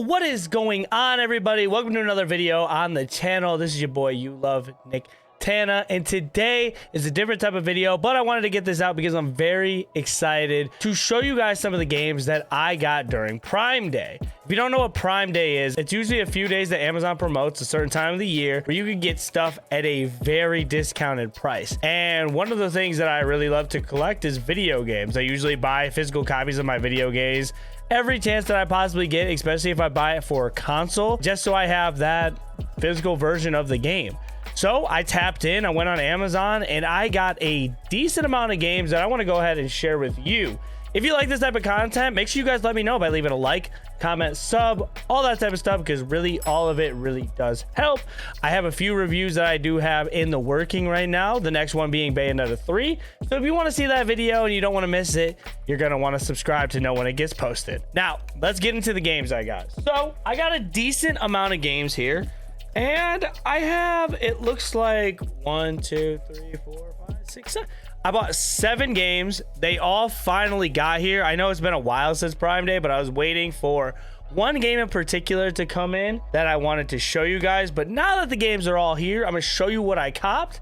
what is going on, everybody? Welcome to another video on the channel. This is your boy YouLoveNicktana, and today is a different type of video, but I wanted to get this out because I'm very excited to show you guys some of the games that I got during Prime Day. If you don't know what Prime Day is, it's usually a few days that Amazon promotes a certain time of the year where you can get stuff at a very discounted price. And one of the things that I really love to collect is video games. I usually buy physical copies of my video games every chance that I possibly get, especially if I buy it for a console, just so I have that physical version of the game. So I tapped in, I went on Amazon, and I got a decent amount of games that I want to go ahead and share with you. If you like this type of content, make sure you guys let me know by leaving a like, comment, sub, all that type of stuff, because really all of it really does help. I have a few reviews that I do have in the working right now, the next one being Bayonetta 3. So if you want to see that video and you don't want to miss it, you're going to want to subscribe to know when it gets posted. Now, let's get into the games I got. So I got a decent amount of games here, and I have, it looks like 1, 2, 3, 4, 5, 6, 7. I bought 7 games. They all finally got here. I know it's been a while since Prime Day, but I was waiting for one game in particular to come in that I wanted to show you guys. But now that the games are all here, I'm going to show you what I copped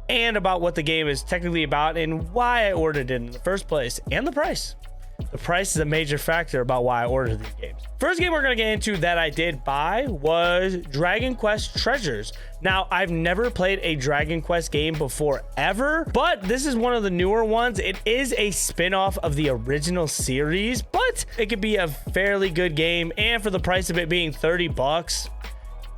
and about what the game is technically about and why I ordered it in the first place and the price. The price is a major factor about why I ordered these games. First game we're going to get into that I did buy was Dragon Quest Treasures. Now, I've never played a Dragon Quest game before ever, but this is one of the newer ones. It is a spin-off of the original series, but it could be a fairly good game, and for the price of it being 30 bucks,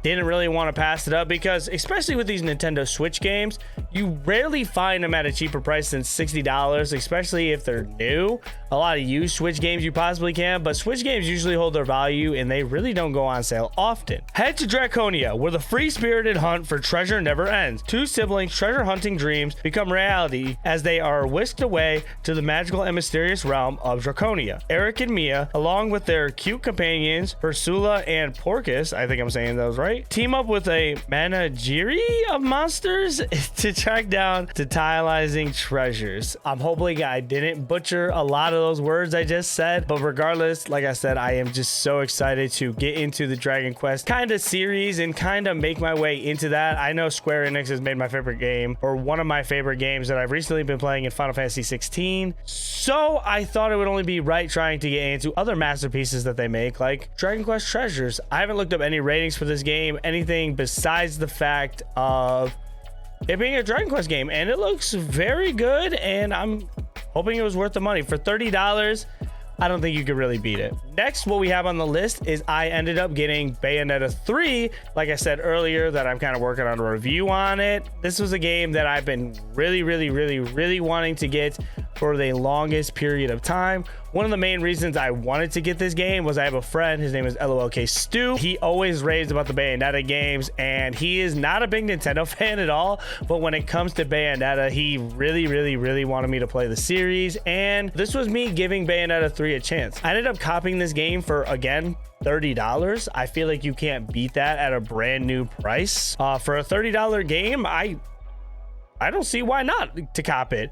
didn't really want to pass it up, because especially with these Nintendo Switch games, you rarely find them at a cheaper price than $60, especially if they're new. A lot of used Switch games you possibly can, but Switch games usually hold their value and they really don't go on sale often. Head to Draconia, where the free-spirited hunt for treasure never ends. Two siblings' treasure hunting dreams become reality as they are whisked away to the magical and mysterious realm of Draconia. Eric and Mia, along with their cute companions, Ursula and Porcus, I think I'm saying those right, team up with a menagerie of monsters to track down tantalizing treasures. I'm hoping I didn't butcher a lot of those words I just said, but regardless, like I said, I am just so excited to get into the Dragon Quest kind of series and kind of make my way into that. I know Square Enix has made my favorite game, or one of my favorite games that I've recently been playing, in Final Fantasy 16. So I thought it would only be right trying to get into other masterpieces that they make, like Dragon Quest Treasures. I haven't looked up any ratings for this game, anything besides the fact of it being a Dragon Quest game, and it looks very good, and I'm hoping it was worth the money. For $30, I don't think you could really beat it. Next, what we have on the list is I ended up getting Bayonetta 3. Like I said earlier, that I'm kind of working on a review on it. This was a game that I've been really wanting to get for the longest period of time. One of the main reasons I wanted to get this game was I have a friend, his name is LOLK Stu. He always raves about the Bayonetta games, and he is not a big Nintendo fan at all, but when it comes to Bayonetta, he really wanted me to play the series, and this was me giving Bayonetta 3 a chance. I ended up copying this game for, again, $30. I feel like you can't beat that at a brand new price. For a $30 game, I don't see why not to cop it.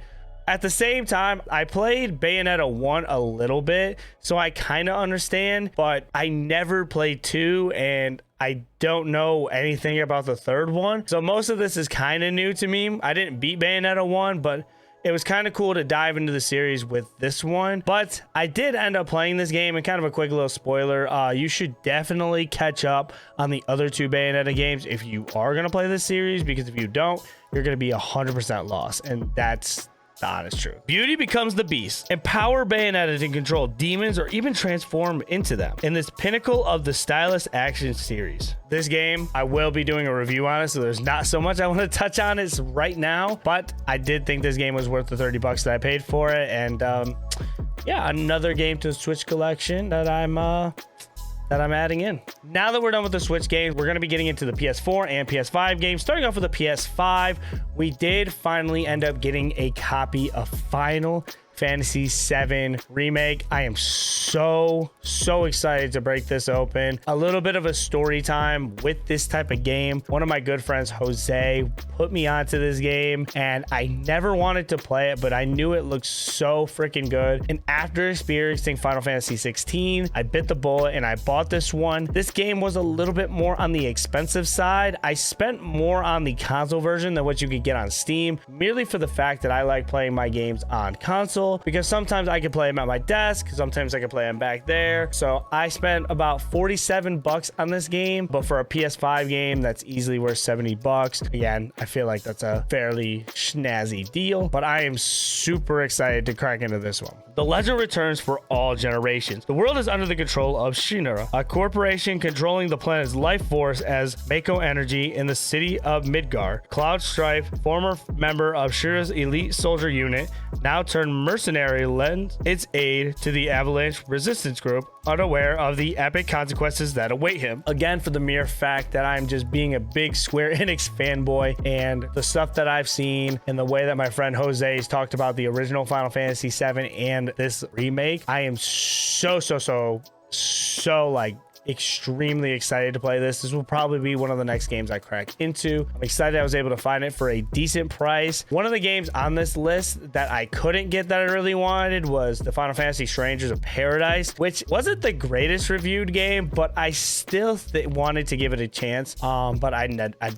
At the same time, I played Bayonetta 1 a little bit, so I kind of understand, but I never played 2, and I don't know anything about the third one. So most of this is kind of new to me. I didn't beat Bayonetta 1, but it was kind of cool to dive into the series with this one. But I did end up playing this game, and kind of a quick little spoiler, you should definitely catch up on the other 2 Bayonetta games if you are going to play this series, because if you don't, you're going to be 100% lost, and that's the honest truth. Beauty becomes the beast. Empower Bayonetta to control demons or even transform into them in this pinnacle of the stylus action series. This game, I will be doing a review on it, so there's not so much I want to touch on it right now, but I did think this game was worth the 30 bucks that I paid for it, and yeah, another game to the Switch collection that I'm adding in. Now that we're done with the Switch games, we're going to be getting into the PS4 and PS5 games. Starting off with the PS5, we did finally end up getting a copy of Final Fantasy VII Remake. I am so excited to break this open. A little bit of a story time with this type of game. One of my good friends, Jose, put me onto this game and I never wanted to play it, but I knew it looked so freaking good. And after experiencing Final Fantasy 16, I bit the bullet and I bought this one. This game was a little bit more on the expensive side. I spent more on the console version than what you could get on Steam, merely for the fact that I like playing my games on console, because sometimes I can play them at my desk, sometimes I can play them back there. So I spent about 47 bucks on this game, but for a PS5 game, that's easily worth 70 bucks. Again, I feel like that's a fairly snazzy deal, but I am super excited to crack into this one. The legend returns for all generations. The world is under the control of Shinra, a corporation controlling the planet's life force as Mako Energy in the city of Midgar. Cloud Strife, former member of Shinra's elite soldier unit, now turned mercenary, lends its aid to the Avalanche resistance group, unaware of the epic consequences that await him. Again, for the mere fact that I'm just being a big Square Enix fanboy, and the stuff that I've seen and the way that my friend Jose has talked about the original Final Fantasy VII and this remake, I am so like extremely excited to play this. This will probably be one of the next games I crack into. I'm excited I was able to find it for a decent price. One of the games on this list that I couldn't get that I really wanted was the Final Fantasy Strangers of Paradise, which wasn't the greatest reviewed game, but I still wanted to give it a chance. But I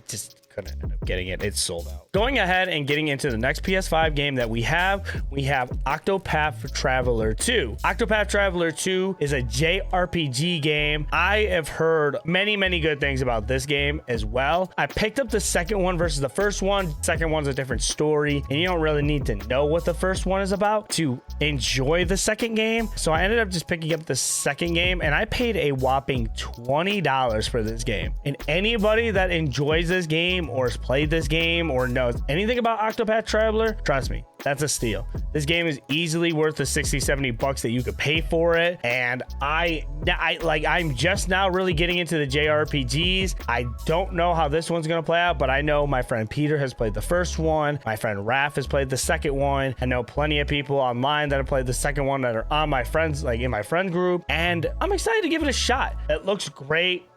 just couldn't end up getting it. It's sold out. Going ahead and getting into the next PS5 game that we have Octopath Traveler 2. Octopath Traveler 2 is a JRPG game. I have heard many good things about this game as well. I picked up the second one versus the first one. Second one's a different story, and you don't really need to know what the first one is about to enjoy the second game. So I ended up just picking up the second game, and I paid a whopping $20 for this game. And anybody that enjoys this game or has played this game or knows anything about Octopath Traveler, trust me, that's a steal. This game is easily worth the 60-70 bucks that you could pay for it. And I'm just now really getting into the JRPGs. I don't know how this one's gonna play out, but I know my friend Peter has played the first one. My friend Raph has played the second one. I know plenty of people online that have played the second one that are on my friends, like in my friend group, and I'm excited to give it a shot. It looks great,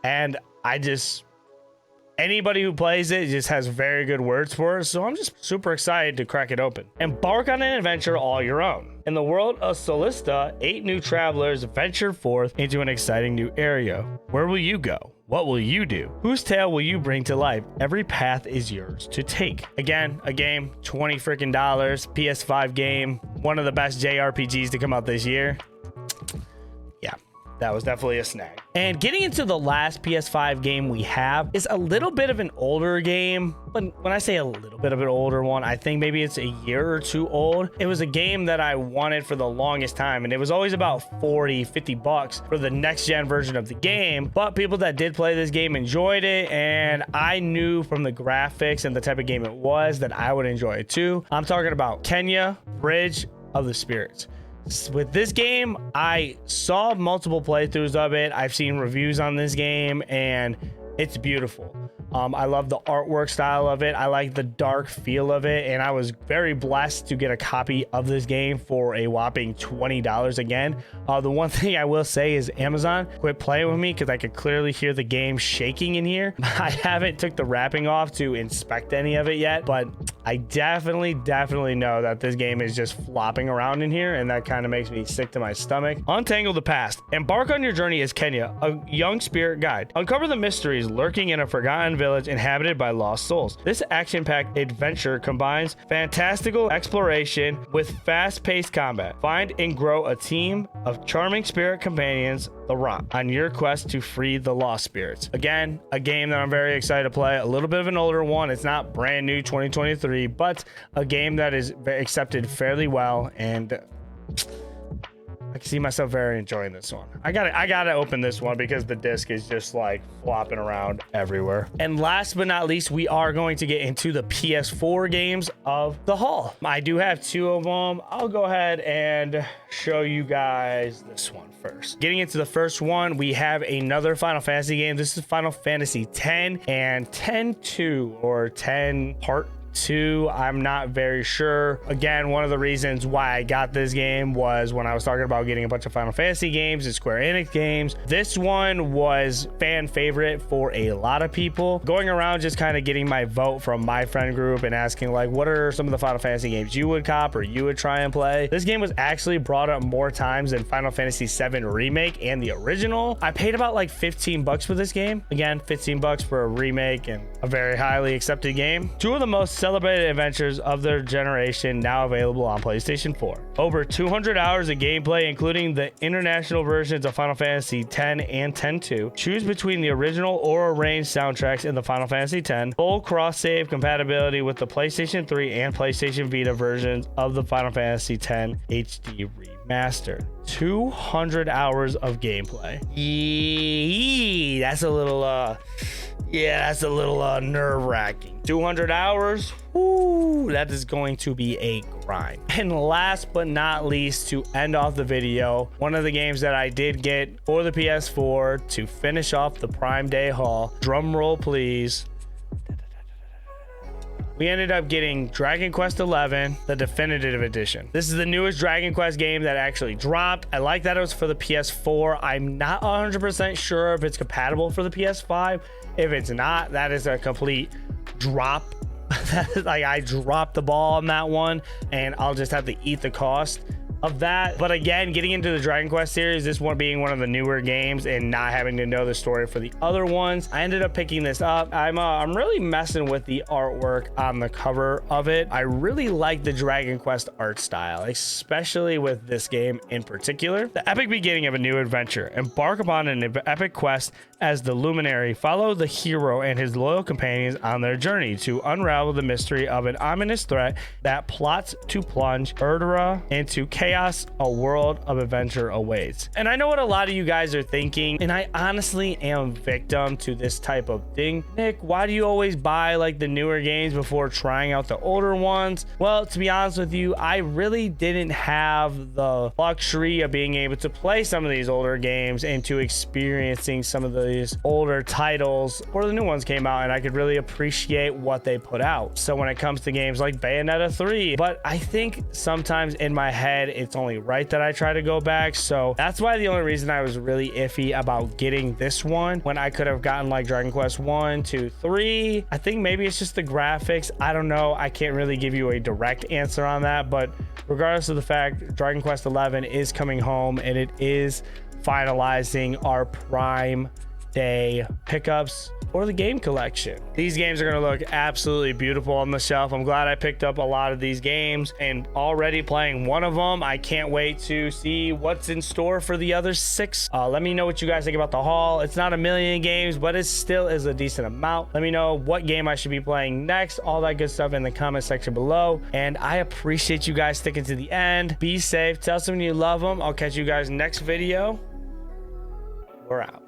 and anybody who plays it just has very good words for it, so I'm just super excited to crack it open. Embark on an adventure all your own. In the world of Solista, 8 new travelers venture forth into an exciting new area. Where will you go? What will you do? Whose tale will you bring to life? Every path is yours to take. Again, a game, $20 freaking dollars, PS5 game, one of the best JRPGs to come out this year. Yeah. That was definitely a snag. And getting into the last PS5 game we have is a little bit of an older game. But when I say a little bit of an older one, I think maybe it's a year or two old. It was a game that I wanted for the longest time, and it was always about 40-50 bucks for the next gen version of the game. But people that did play this game enjoyed it, and I knew from the graphics and the type of game it was that I would enjoy it too. I'm talking about Kenya Bridge of the Spirits. With this game, I saw multiple playthroughs of it. I've seen reviews on this game, and it's beautiful. I love the artwork style of it. I like the dark feel of it, and I was very blessed to get a copy of this game for a whopping $20 again. The one thing I will say is Amazon, quit playing with me because I could clearly hear the game shaking in here. I haven't took the wrapping off to inspect any of it yet, but I definitely know that this game is just flopping around in here, and that kind of makes me sick to my stomach. Untangle the past. Embark on your journey as Kenya, a young spirit guide. Uncover the mysteries lurking in a forgotten village inhabited by lost souls. This action-packed adventure combines fantastical exploration with fast-paced combat. Find and grow a team of charming spirit companions, the Rock, on your quest to free the lost spirits. Again, a game that I'm very excited to play. A little bit of an older one. It's not brand new 2023, but a game that is accepted fairly well, and I can see myself very enjoying this one. I gotta open this one because the disc is just like flopping around everywhere. And last but not least, we are going to get into the PS4 games of the haul. I do have 2 of them. I'll go ahead and show you guys this one first. Getting into the first one, we have another Final Fantasy game. This is Final Fantasy X and 10-2 or 10 Part 2, I'm not very sure. Again, one of the reasons why I got this game was when I was talking about getting a bunch of Final Fantasy games and Square Enix games. This one was fan favorite for a lot of people. Going around just kind of getting my vote from my friend group and asking like, what are some of the Final Fantasy games you would cop or you would try and play? This game was actually brought up more times than Final Fantasy VII Remake and the original. I paid about like 15 bucks for this game. Again, 15 bucks for a remake and a very highly accepted game. Two of the most celebrated adventures of their generation now available on PlayStation 4. Over 200 hours of gameplay, including the international versions of Final Fantasy X and X-2. Choose between the original or arranged soundtracks in the Final Fantasy X. Full cross-save compatibility with the PlayStation 3 and PlayStation Vita versions of the Final Fantasy X HD Remastered. 200 hours of gameplay. That's a little nerve-wracking. 200 hours. Ooh, that is going to be a grind. And last but not least, to end off the video, one of the games that I did get for the PS4 to finish off the Prime Day haul. Drum roll, please. We ended up getting Dragon Quest XI, the definitive edition. This is the newest Dragon Quest game that actually dropped. I like that it was for the PS4. I'm not 100% sure if it's compatible for the PS5. If it's not, that is a complete drop. Like, I dropped the ball on that one, and I'll just have to eat the cost of that. But again, getting into the Dragon Quest series, this one being one of the newer games and not having to know the story for the other ones, I ended up picking this up. I'm really messing with the artwork on the cover of it. I really like the Dragon Quest art style, especially with this game in particular. The epic beginning of a new adventure. Embark upon an epic quest as the Luminary. Follow the hero and his loyal companions on their journey to unravel the mystery of an ominous threat that plots to plunge Erdera into chaos. A world of adventure awaits. And I know what a lot of you guys are thinking, and I honestly am victim to this type of thing. Nick, why do you always buy like the newer games before trying out the older ones? Well, to be honest with you, I really didn't have the luxury of being able to play some of these older games and to experiencing some of these older titles before the new ones came out, and I could really appreciate what they put out. So when it comes to games like Bayonetta 3, but I think sometimes in my head it's only right that I try to go back. So that's why the only reason I was really iffy about getting this one when I could have gotten like Dragon Quest 1, 2, 3. I think maybe it's just the graphics. I don't know. I can't really give you a direct answer on that, but regardless of the fact, Dragon Quest 11 is coming home and it is finalizing our Prime Day pickups or the game collection. These games are going to look absolutely beautiful on the shelf. I'm glad I picked up a lot of these games and already playing one of them. I can't wait to see what's in store for the other 6. Let me know what you guys think about the haul. It's not a million games, but it still is a decent amount. Let me know what game I should be playing next, all that good stuff in the comment section below. And I appreciate you guys sticking to the end. Be safe. Tell someone you love them. I'll catch you guys next video. We're out.